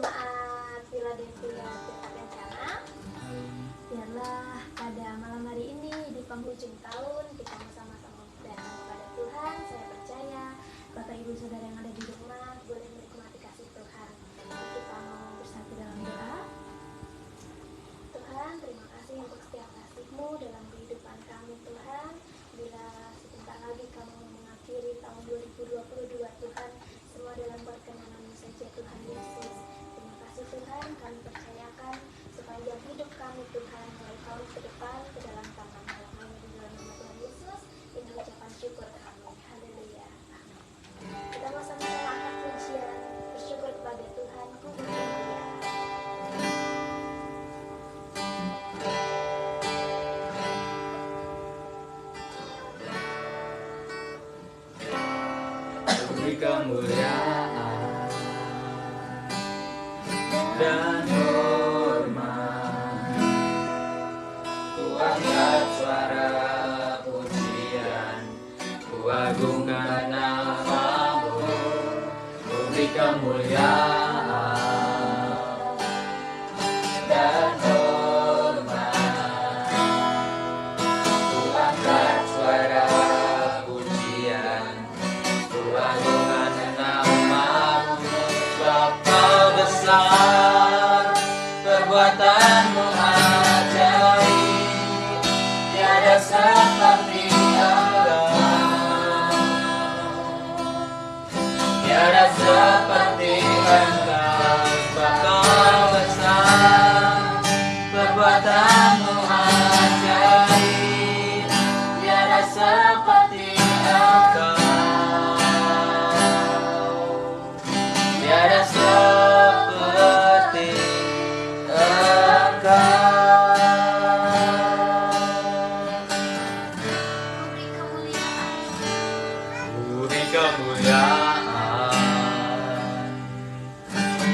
Jemaat Philadelphia Tirta Kencana. Biarlah pada malam hari ini di penghujung tahun kita sama-sama berdoa kepada Tuhan. Saya percaya Bapak Ibu Saudara yang ada di rumah boleh menikmati kasih Tuhan. Kita mau bersatu dalam doa. Tuhan, terima kasih untuk setiap kasih-Mu dalam kehidupan kami Tuhan. Bila sebentar lagi kami mengakhiri tahun 2022 Tuhan, semua dalam perkenan-Mu saja Tuhan Yesus. Terima kasih Tuhan, kami percayakan sepanjang hidup kami Tuhan mulai tahun ke depan ke dalam tangan-Mu. Hanya di dalam nama Tuhan Yesus ini ucapan syukur kami. Haleluya. Amin. Kita sama-sama angkat pujian bersyukur kepada Tuhan. Puji Dia. Beri kemuliaan dan hormat, ku angkat suara pujian, ku agungkan nama-Mu. Ku beri kemuliaan dan hormat, ku angkat suara pujian, ku agungkan nama-Mu. Sebab Kau besar, perbuatan-Mu ajaib, tiada seperti Engkau, tiada seperti Engkau. Sebab Kau besar, perbuatan-Mu ajaib, tiada seperti Engkau, tiada seperti Engkau. Beri kemuliaan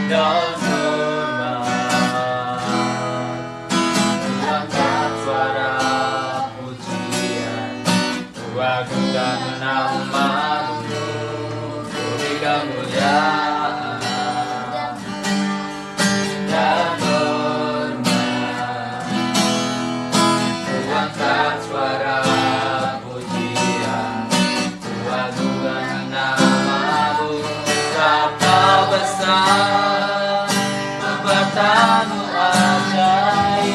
dan hormat, ku angkat suara pujian, ku agungkan nama-Mu. Beri kemuliaan dan hormat, ku angkat suara pujian, ku agungkan nama-Mu. Sebab Kau besar, perbuatan-Mu ajaib,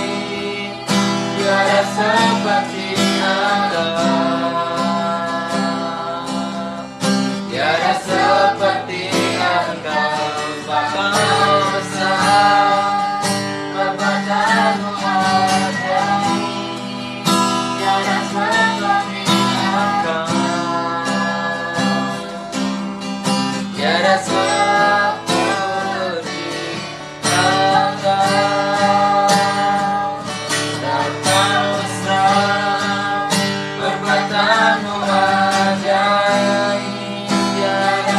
tiada seperti Engkau, tiada seperti Engkau. Sebab Kau besar, perbuatan-Mu ajaib, tiada seperti Engkau, tiada seperti Engkau. Dan Kau besar, perbuatan-Mu ajaib, tiada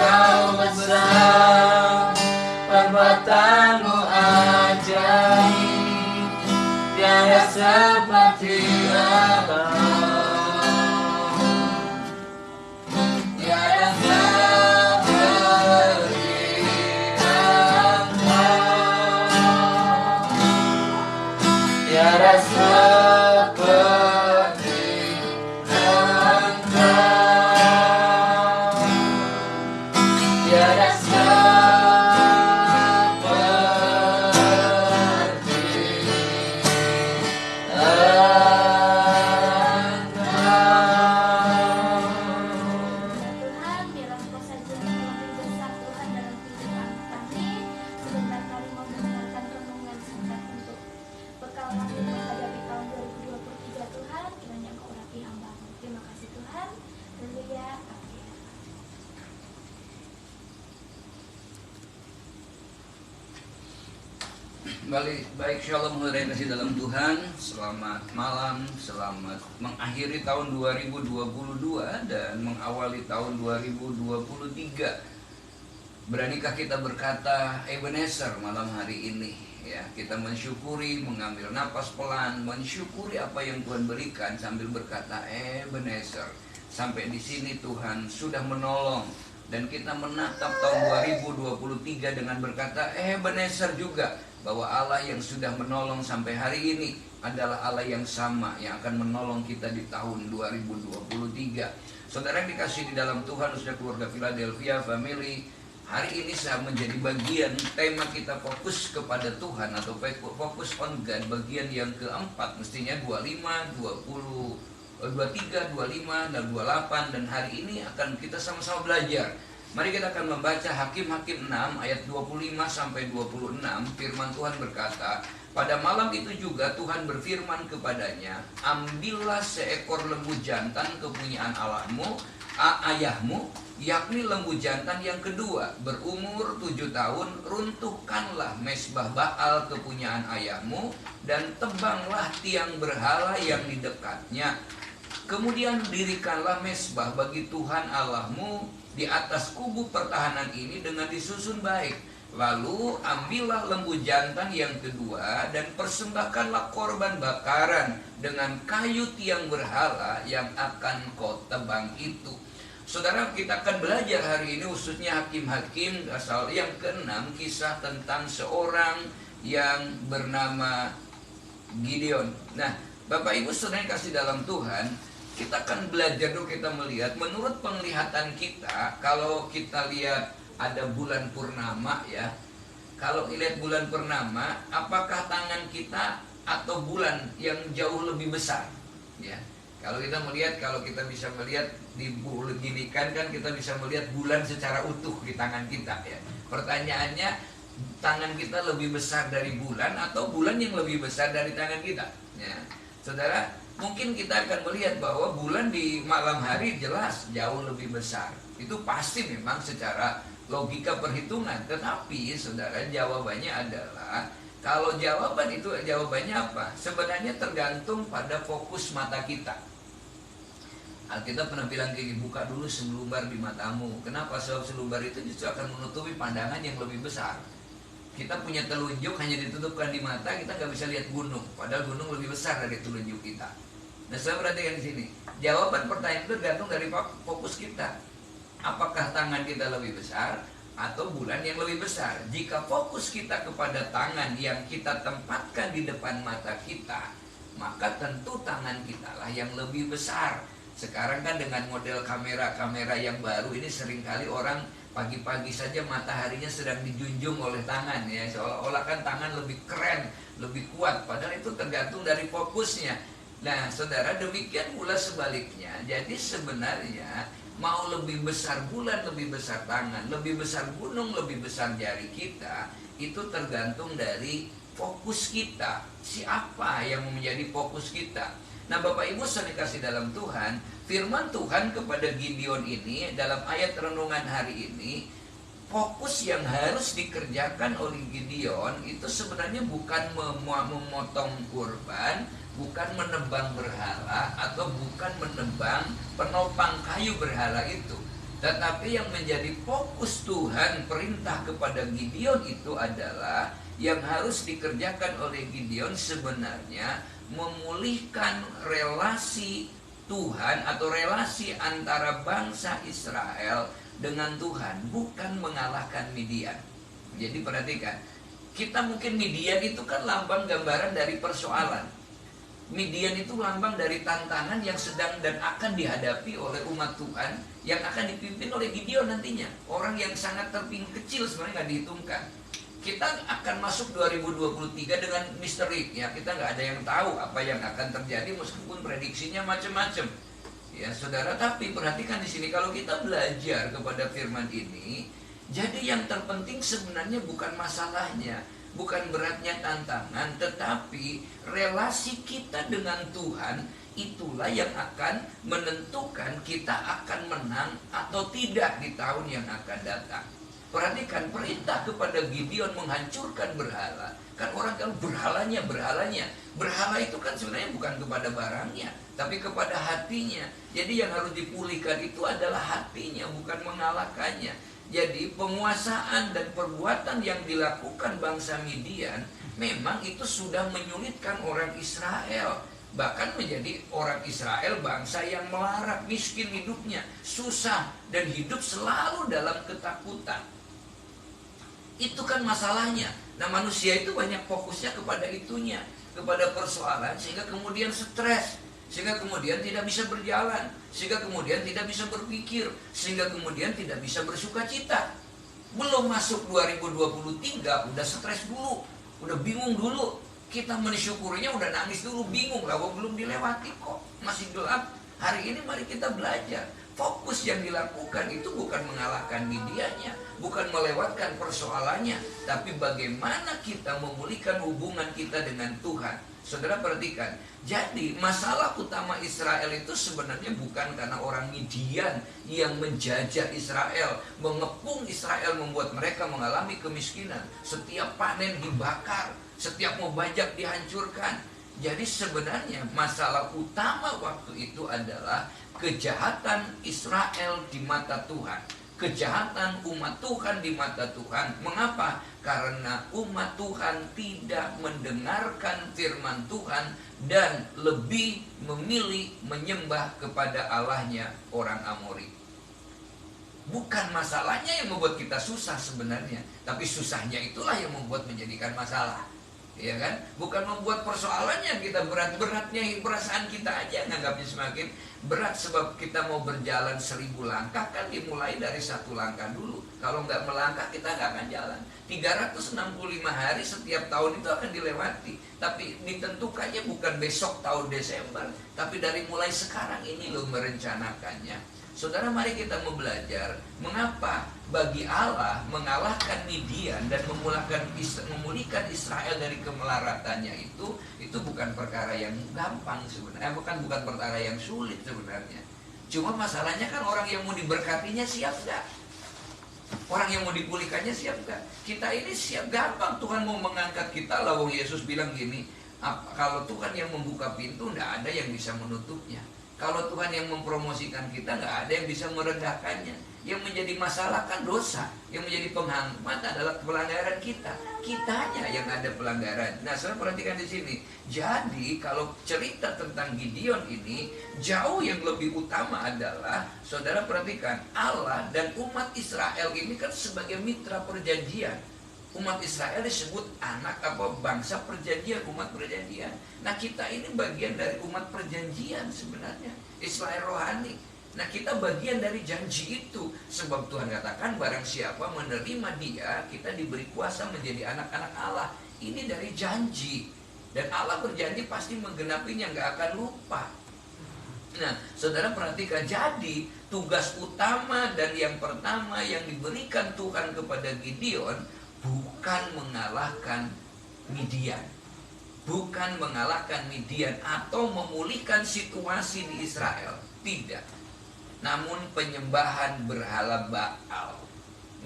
Engkau besar, perbuatanmu ajaib, tiada seperti Engkau. Tiada seperti Engkau. Tiada seperti Engkau. Tiada Tuhan, biarlah Engkau saja yang lebih besar Tuhan dalam kehidupan kami. Sebentar kami mau mendengarkan renungan singkat untuk bekal kami menghadapi tahun 2023 Tuhan. Kiranya Engkau urapi hamba-Mu. Terima kasih Tuhan. Haleluya. Amin. Baik, shalom saudara yang kasih dalam Tuhan. Selamat malam, selamat mengakhiri tahun 2022 dan mengawali tahun 2023. Beranikah kita berkata Ebenezer malam hari ini? Ya, kita mensyukuri, mengambil napas pelan, mensyukuri apa yang Tuhan berikan sambil berkata Ebenezer. Sampai di sini Tuhan sudah menolong dan kita menatap tahun 2023 dengan berkata Ebenezer juga, bahwa Allah yang sudah menolong sampai hari ini adalah Allah yang sama yang akan menolong kita di tahun 2023. Saudara yang dikasihi di dalam Tuhan, sudah keluarga Philadelphia Family, hari ini saya menjadi bagian tema kita fokus kepada Tuhan atau fokus on God, bagian yang keempat, mestinya 25, 20, 23, 25, dan 28, dan hari ini akan kita sama-sama belajar. Mari kita akan membaca Hakim-Hakim 6 ayat 25 sampai 26. Firman Tuhan berkata, pada malam itu juga Tuhan berfirman kepadanya, ambillah seekor lembu jantan kepunyaan ayahmu, yakni lembu jantan yang kedua, berumur 7 tahun, runtuhkanlah mezbah Baal kepunyaan ayahmu, dan tebanglah tiang berhala yang di dekatnya. Kemudian dirikanlah mezbah bagi Tuhan Allahmu di atas kubu pertahanan ini dengan disusun baik. Lalu ambillah lembu jantan yang kedua dan persembahkanlah korban bakaran dengan kayu tiang berhala yang akan kau tebang itu. Saudara, kita akan belajar hari ini khususnya Hakim-Hakim pasal yang ke-6, kisah tentang seorang yang bernama Gideon. Nah, Bapak Ibu saudara yang kasih dalam Tuhan, kita akan belajar dulu, kita melihat menurut penglihatan kita. Kalau kita lihat ada bulan purnama ya, kalau lihat bulan purnama, apakah tangan kita atau bulan yang jauh lebih besar ya? Kalau kita melihat, kalau kita bisa melihat di bulan gini kan kita bisa melihat bulan secara utuh di tangan kita ya. Pertanyaannya, tangan kita lebih besar dari bulan atau bulan yang lebih besar dari tangan kita ya? Saudara, mungkin kita akan melihat bahwa bulan di malam hari jelas jauh lebih besar. Itu pasti memang secara logika perhitungan. Tetapi saudara, jawabannya adalah, kalau jawaban itu jawabannya apa? Sebenarnya tergantung pada fokus mata kita. Alkitab pernah bilang kayak, buka dulu selumbar di matamu. Kenapa? Sebab selumbar itu justru akan menutupi pandangan yang lebih besar. Kita punya telunjuk hanya ditutupkan di mata, kita nggak bisa lihat gunung. Padahal gunung lebih besar dari telunjuk kita. Nah, saya perhatikan di sini. Jawaban pertanyaan itu tergantung dari fokus kita. Apakah tangan kita lebih besar atau bulan yang lebih besar? Jika fokus kita kepada tangan yang kita tempatkan di depan mata kita, maka tentu tangan kita lah yang lebih besar. Sekarang kan dengan model kamera yang baru ini, seringkali orang pagi-pagi saja mataharinya sedang dijunjung oleh tangan ya, seolah-olah kan tangan lebih keren, lebih kuat, padahal itu tergantung dari fokusnya. Nah, saudara, demikian pula sebaliknya. Jadi sebenarnya mau lebih besar bulan, lebih besar tangan, lebih besar gunung, lebih besar jari kita, itu tergantung dari fokus kita. Siapa yang menjadi fokus kita? Nah, Bapak Ibu saudara kasih dalam Tuhan, firman Tuhan kepada Gideon ini dalam ayat renungan hari ini, fokus yang harus dikerjakan oleh Gideon itu sebenarnya bukan memotong kurban, bukan menebang berhala, atau bukan menebang penopang kayu berhala itu. Tetapi yang menjadi fokus Tuhan perintah kepada Gideon itu adalah yang harus dikerjakan oleh Gideon sebenarnya memulihkan relasi Tuhan atau relasi antara bangsa Israel dengan Tuhan, bukan mengalahkan Midian. Jadi perhatikan, kita mungkin Midian itu kan lambang gambaran dari persoalan. Midian itu lambang dari tantangan yang sedang dan akan dihadapi oleh umat Tuhan yang akan dipimpin oleh Gideon nantinya. Orang yang sangat kecil sebenarnya nggak dihitungkan. Kita akan masuk 2023 dengan misteri, ya, kita nggak ada yang tahu apa yang akan terjadi meskipun prediksinya macam-macam. Ya, saudara, tapi perhatikan di sini kalau kita belajar kepada firman ini, jadi yang terpenting sebenarnya bukan masalahnya, bukan beratnya tantangan, tetapi relasi kita dengan Tuhan itulah yang akan menentukan kita akan menang atau tidak di tahun yang akan datang. Perhatikan perintah kepada Gideon menghancurkan berhala. Kan orang kalau berhalanya. Berhala itu kan sebenarnya bukan kepada barangnya, tapi kepada hatinya. Jadi yang harus dipulihkan itu adalah hatinya, bukan mengalahkannya. Jadi penguasaan dan perbuatan yang dilakukan bangsa Midian memang itu sudah menyulitkan orang Israel. Bahkan menjadi orang Israel bangsa yang melarat, miskin hidupnya, susah, dan hidup selalu dalam ketakutan. Itu kan masalahnya. Nah, manusia itu banyak fokusnya kepada itunya, kepada persoalan, sehingga kemudian stres, sehingga kemudian tidak bisa berjalan, sehingga kemudian tidak bisa berpikir, sehingga kemudian tidak bisa bersuka cita. Belum masuk 2023 udah stres dulu, udah bingung dulu. Kita mensyukurinya udah nangis dulu, bingung lah, belum dilewati kok, masih gelap. Hari ini mari kita belajar. Fokus yang dilakukan itu bukan mengalahkan Midiannya, bukan melewatkan persoalannya, tapi bagaimana kita memulihkan hubungan kita dengan Tuhan. Saudara perhatikan, jadi masalah utama Israel itu sebenarnya bukan karena orang Midian yang menjajah Israel, mengepung Israel, membuat mereka mengalami kemiskinan. Setiap panen dibakar, setiap mau bajak dihancurkan. Jadi sebenarnya masalah utama waktu itu adalah kejahatan Israel di mata Tuhan, kejahatan umat Tuhan di mata Tuhan. Mengapa? Karena umat Tuhan tidak mendengarkan firman Tuhan dan lebih memilih menyembah kepada Allahnya orang Amori. Bukan masalahnya yang membuat kita susah sebenarnya, tapi susahnya itulah yang membuat menjadikan masalah. Ya kan? Bukan membuat persoalannya kita berat-beratnya, perasaan kita aja nganggapnya semakin berat. Sebab kita mau berjalan 1000 langkah kan dimulai dari 1 langkah dulu. Kalau nggak melangkah kita nggak akan jalan. 365 hari setiap tahun itu akan dilewati. Tapi ditentukannya bukan besok tahun Desember, tapi dari mulai sekarang ini loh merencanakannya. Saudara, mari kita mau belajar mengapa bagi Allah mengalahkan Midian dan memulihkan Israel dari kemelaratannya itu bukan perkara yang gampang sebenarnya, bukan perkara yang sulit sebenarnya. Cuma masalahnya kan orang yang mau diberkatinya siap gak? Orang yang mau dipulihkannya siap gak? Kita ini siap, gampang Tuhan mau mengangkat kita. Lalu Yesus bilang gini, kalau Tuhan yang membuka pintu, tidak ada yang bisa menutupnya. Kalau Tuhan yang mempromosikan kita, nggak ada yang bisa merendahkannya. Yang menjadi masalah kan dosa. Yang menjadi penghambat adalah pelanggaran kita. Kitanya yang ada pelanggaran. Nah, saudara perhatikan di sini. Jadi kalau cerita tentang Gideon ini, jauh yang lebih utama adalah, saudara perhatikan, Allah dan umat Israel ini kan sebagai mitra perjanjian. Umat Israel disebut anak bangsa perjanjian, umat perjanjian. Nah, kita ini bagian dari umat perjanjian sebenarnya, Israel rohani. Nah, kita bagian dari janji itu. Sebab Tuhan katakan barang siapa menerima dia, kita diberi kuasa menjadi anak-anak Allah. Ini dari janji. Dan Allah berjanji pasti menggenapinya, nggak akan lupa. Nah, saudara perhatikan, jadi tugas utama dan yang pertama yang diberikan Tuhan kepada Gideon bukan mengalahkan Midian, bukan mengalahkan Midian atau memulihkan situasi di Israel, tidak. Namun penyembahan berhala Baal.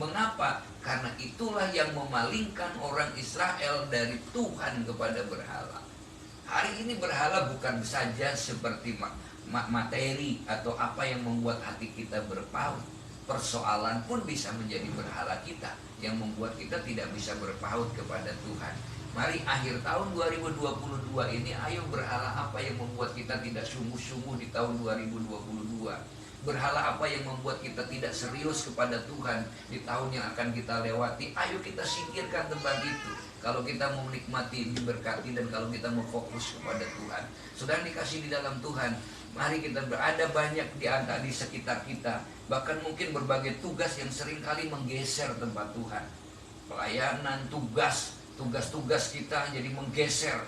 Mengapa? Karena itulah yang memalingkan orang Israel dari Tuhan kepada berhala. Hari ini berhala bukan saja seperti materi atau apa yang membuat hati kita berpaut. persoalan pun bisa menjadi berhala kita yang membuat kita tidak bisa berpaut kepada Tuhan. Mari akhir tahun 2022 ini, ayo berhala apa yang membuat kita tidak sungguh-sungguh di tahun 2022? Berhala apa yang membuat kita tidak serius kepada Tuhan di tahun yang akan kita lewati? Ayo kita singkirkan tempat itu. Kalau kita mau menikmati, diberkati, dan kalau kita mau fokus kepada Tuhan. Saudara dikasih di dalam Tuhan, mari kita berada banyak di sekitar kita. Bahkan mungkin berbagai tugas yang seringkali menggeser tempat Tuhan. Pelayanan, tugas-tugas kita jadi menggeser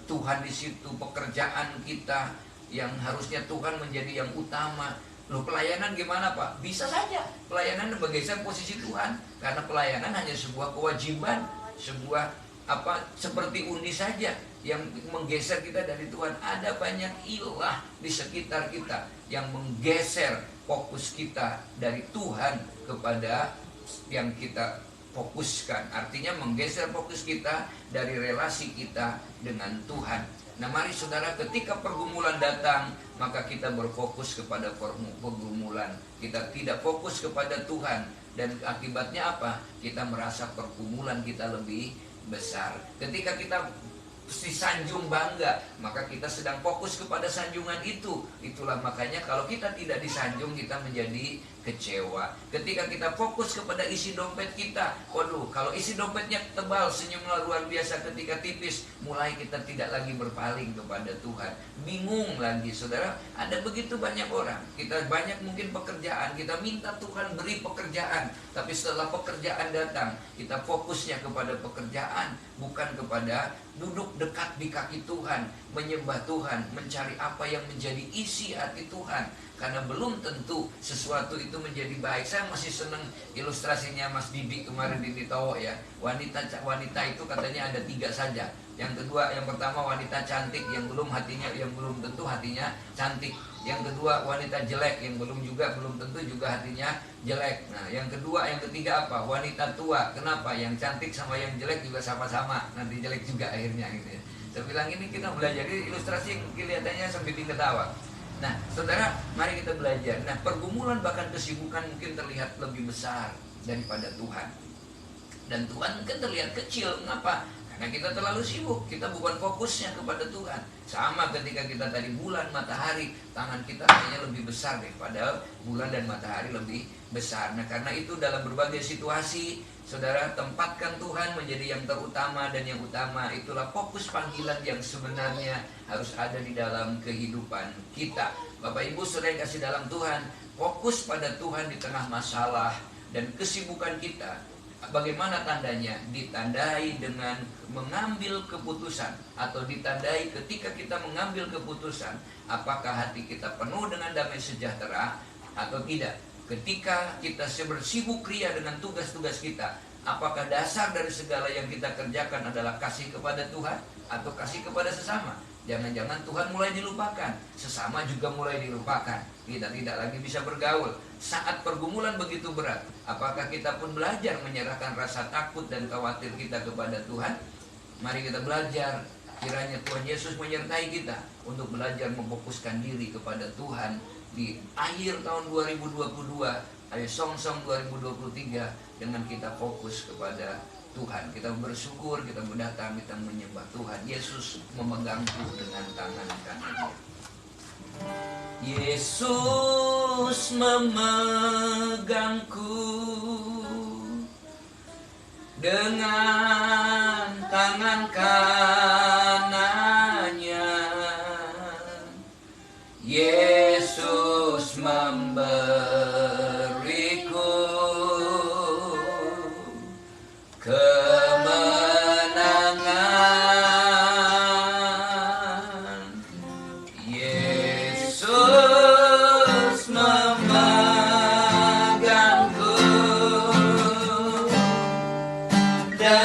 Tuhan di situ. Pekerjaan kita yang harusnya Tuhan menjadi yang utama. Loh, pelayanan gimana Pak? Bisa saja pelayanan bergeser posisi Tuhan, karena pelayanan hanya sebuah kewajiban, sebuah seperti undi saja yang menggeser kita dari Tuhan. Ada banyak ilah di sekitar kita yang menggeser fokus kita dari Tuhan kepada yang kita fokuskan. Artinya menggeser fokus kita dari relasi kita dengan Tuhan. Nah mari saudara, ketika pergumulan datang, maka kita berfokus kepada pergumulan. Kita tidak fokus kepada Tuhan. Dan akibatnya apa? Kita merasa pergumulan kita lebih besar. Ketika kita disanjung bangga, maka kita sedang fokus kepada sanjungan itu. Itulah makanya kalau kita tidak disanjung, kita menjadi kecewa. Ketika kita fokus kepada isi dompet kita, waduh, kalau isi dompetnya tebal, senyumnya luar biasa. Ketika tipis, mulai kita tidak lagi berpaling kepada Tuhan. Bingung lagi, saudara. Ada begitu banyak orang. Kita banyak mungkin pekerjaan, kita minta Tuhan beri pekerjaan. Tapi setelah pekerjaan datang, kita fokusnya kepada pekerjaan, bukan kepada duduk dekat di kaki Tuhan, menyembah Tuhan, mencari apa yang menjadi isi hati Tuhan. Karena belum tentu sesuatu itu menjadi baik. Saya masih senang ilustrasinya Mas Didi kemarin di Towo ya. Wanita itu katanya ada 3 saja. Yang pertama wanita cantik yang belum tentu hatinya cantik. Yang kedua wanita jelek yang belum tentu juga hatinya jelek. Nah, yang ketiga apa? Wanita tua. Kenapa? Yang cantik sama yang jelek juga sama-sama, nanti jelek juga akhirnya gitu ya. Saya bilang ini kita belajar ilustrasi yang kelihatannya sambil ketawa. Nah, saudara, mari kita belajar. Nah, pergumulan bahkan kesibukan mungkin terlihat lebih besar daripada Tuhan. Dan Tuhan mungkin terlihat kecil. Mengapa? Karena kita terlalu sibuk. Kita bukan fokusnya kepada Tuhan. Sama ketika kita tadi bulan, matahari, tangan kita kayaknya lebih besar daripada bulan dan matahari lebih besar. Nah, karena itu dalam berbagai situasi, saudara, tempatkan Tuhan menjadi yang terutama, dan yang utama itulah fokus panggilan yang sebenarnya harus ada di dalam kehidupan kita. Bapak Ibu saudara yang kasih dalam Tuhan, fokus pada Tuhan di tengah masalah dan kesibukan kita. Bagaimana tandanya? Ditandai dengan mengambil keputusan, atau ditandai ketika kita mengambil keputusan, apakah hati kita penuh dengan damai sejahtera atau tidak. Ketika kita bersibuk ria dengan tugas-tugas kita, apakah dasar dari segala yang kita kerjakan adalah kasih kepada Tuhan atau kasih kepada sesama? Jangan-jangan Tuhan mulai dilupakan, sesama juga mulai dilupakan. Kita tidak lagi bisa bergaul. Saat pergumulan begitu berat, apakah kita pun belajar menyerahkan rasa takut dan khawatir kita kepada Tuhan? Mari kita belajar. Kiranya Tuhan Yesus menyertai kita untuk belajar memfokuskan diri kepada Tuhan di akhir tahun 2022, ayo song-song 2023, dengan kita fokus kepada Tuhan. Kita bersyukur, kita mendatang, kita menyembah Tuhan. Yesus memegangku dengan tangan kanannya. Yesus memegangku dengan tangan kanannya. Yesus memberiku kemenangan. Yesus memegangku dan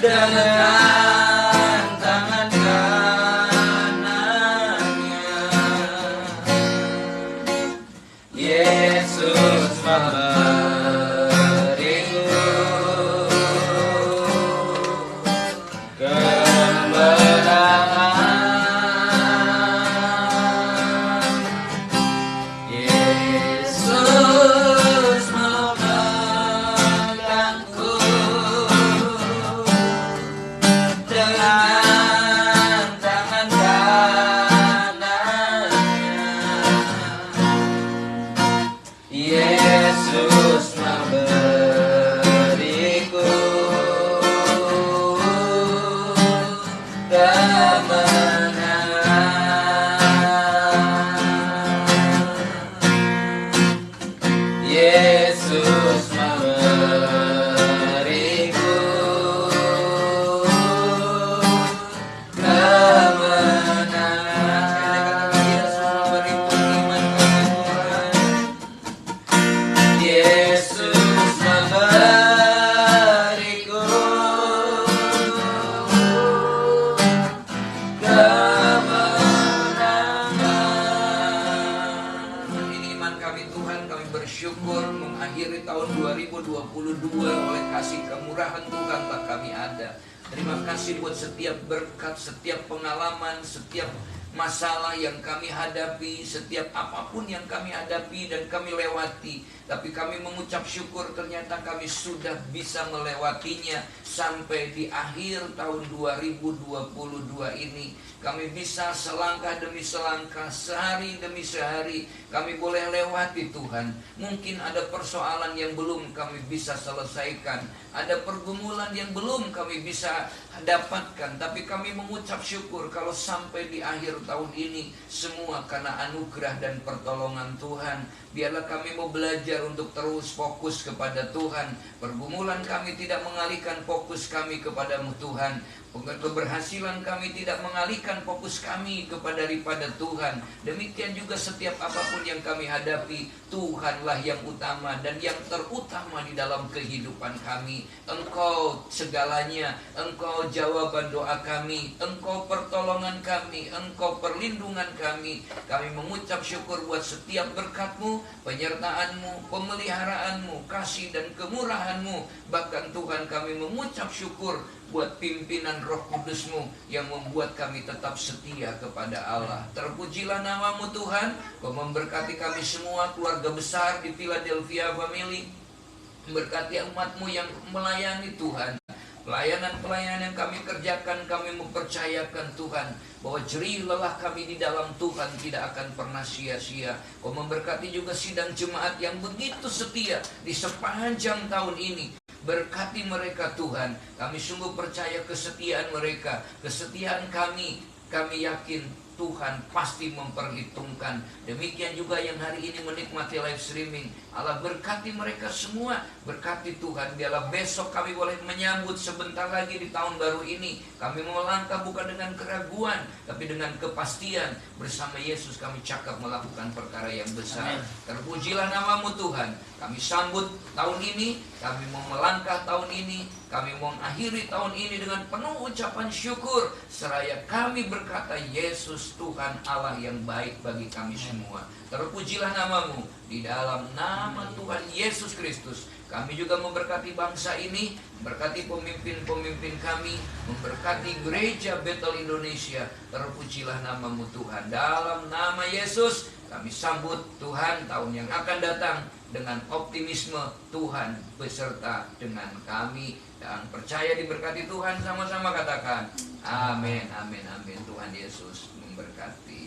dengan tangan kanannya. Yesus memberiku kemenangan. Yesus memegangku dengan tangan kanannya. Yesus memberiku kemenangan. Yesus memberiku kemenangan. Yesus memberiku iman kepada Tuhan. Yesus memberiku kemenangan. Ini iman kami Tuhan, kami bersyukur mengakhiri tahun 2022 oleh kasih kemurahan Tuhan telah kami ada. Terima kasih buat setiap berkat, setiap pengalaman, setiap masalah yang kami hadapi, setiap apapun yang kami hadapi dan kami lewati. Tapi kami mengucap syukur ternyata kami sudah bisa melewatinya sampai di akhir tahun 2022 ini. Kami bisa selangkah demi selangkah, sehari demi sehari kami boleh lewati Tuhan. Mungkin ada persoalan yang belum kami bisa selesaikan, ada pergumulan yang belum kami bisa dapatkan, tapi kami mengucap syukur kalau sampai di akhir tahun ini semua karena anugerah dan pertolongan Tuhan. Biarlah kami mau belajar untuk terus fokus kepada Tuhan. Pergumulan kami tidak mengalihkan fokus kami kepadamu Tuhan. Keberhasilan kami tidak mengalihkan fokus kami daripada Tuhan. Demikian juga setiap apapun yang kami hadapi, Tuhanlah yang utama dan yang terutama di dalam kehidupan kami. Engkau segalanya, Engkau jawaban doa kami, Engkau pertolongan kami, Engkau perlindungan kami. Kami mengucap syukur buat setiap berkat-Mu, penyertaan-Mu, pemeliharaanmu, kasih dan kemurahan-Mu. Bahkan Tuhan kami mengucap syukur buat pimpinan Roh Kudus-Mu yang membuat kami tetap setia kepada Allah. Terpujilah nama-Mu Tuhan. Kau memberkati kami semua, keluarga besar di Philadelphia Family. Berkati umat-Mu yang melayani Tuhan. Pelayanan-pelayanan yang kami kerjakan, kami mempercayakan Tuhan bahwa jerih lelah kami di dalam Tuhan tidak akan pernah sia-sia. Kau memberkati juga sidang jemaat yang begitu setia di sepanjang tahun ini. Berkati mereka Tuhan. Kami sungguh percaya kesetiaan mereka, kesetiaan kami. Kami yakin Tuhan pasti memperhitungkan. Demikian juga yang hari ini menikmati live streaming. Allah berkati mereka semua. Berkati Tuhan. Biarlah besok kami boleh menyambut sebentar lagi di tahun baru ini. Kami melangkah bukan dengan keraguan, tapi dengan kepastian. Bersama Yesus kami cakap melakukan perkara yang besar. Terpujilah nama-Mu Tuhan. Kami sambut tahun ini. Kami mau melangkah tahun ini. Kami mau mengakhiri tahun ini dengan penuh ucapan syukur. Seraya kami berkata, Yesus Tuhan Allah yang baik bagi kami semua. Terpujilah nama-Mu. Di dalam nama Tuhan Yesus Kristus, kami juga memberkati bangsa ini, memberkati pemimpin-pemimpin kami, memberkati gereja Bethel Indonesia. Terpujilah nama-Mu Tuhan. Dalam nama Yesus, kami sambut Tuhan tahun yang akan datang dengan optimisme. Tuhan beserta dengan kami dan percaya diberkati Tuhan. Sama-sama katakan amin, amin, amin. Tuhan Yesus memberkati.